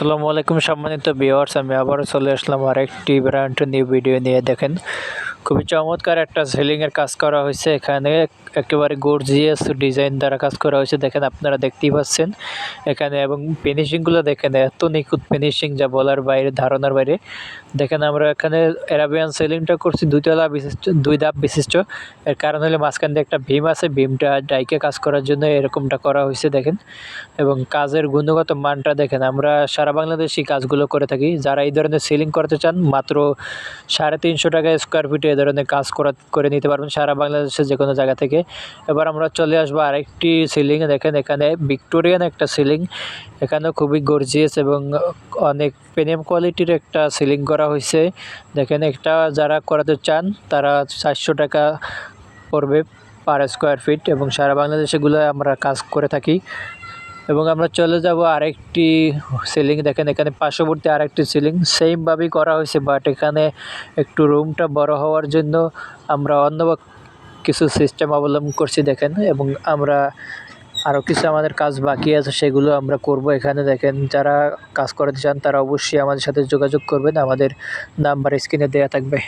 আসসালামু আলাইকুম সম্মানিত ভিউয়ার্স, আমি আবারও চলে আসলাম আরেকটি ব্র্যান্ড নিউ ভিডিও নিয়ে। দেখেন, খুবই চমৎকার একটা সিলিংয়ের কাজ করা হয়েছে। এখানে একেবারে গর্জিয়াস ডিজাইন দ্বারা কাজ করা হয়েছে। দেখেন, আপনারা দেখতেই পাচ্ছেন এখানে, এবং ফিনিশিংগুলো দেখেন, এত নিখুঁত ফিনিশিং যা বলার বাইরে, ধারণার বাইরে। দেখেন, আমরা এখানে অ্যারাবিয়ান সিলিংটা করছি দুই ধাপ বিশিষ্ট। এর কারণ হলো মাঝখান দিয়ে একটা ভীম আছে, ভীমটা ডাইকে কাজ করার জন্য এরকমটা করা হয়েছে। দেখেন, এবং কাজের গুণগত মানটা দেখেন। আমরা সারা বাংলাদেশই কাজগুলো করে থাকি। যারা এই ধরনের সিলিং করতে চান, মাত্র 350 টাকা স্কোয়ার ফিটে এ ধরনের কাজ করে নিতে পারবেন সারা বাংলাদেশের যে কোনো জায়গা থেকে। এবার আমরা চলে আসবো আরেকটি সিলিং। দেখেন, এখানে ভিক্টোরিয়ান একটা সিলিং, এখানেও খুবই গর্জিয়াস এবং অনেক প্রিমিয়াম কোয়ালিটির একটা সিলিং করা হয়েছে। দেখেন, একটা যারা করাতে চান তারা 400 টাকা পড়বে পার স্কোয়ার ফিট, এবং সারা বাংলাদেশে এগুলো আমরা কাজ করে থাকি। এবং আমরা চলে যাব আরেকটি সিলিং। দেখেন, এখানে পার্শ্ববর্তী আরেকটি সিলিং সেমভাবেই করা হয়েছে, বাট এখানে একটু রুমটা বড় হওয়ার জন্য আমরা অন্য কিছু সিস্টেম অবলম্বন করছি। দেখেন, এবং আমরা আরও কিছু আমাদের কাজ বাকি আছে, সেগুলো আমরা করব এখানে। দেখেন, যারা কাজ করতে চান তারা অবশ্যই আমাদের সাথে যোগাযোগ করবেন, আমাদের নাম্বার স্ক্রিনে দেওয়া থাকবে।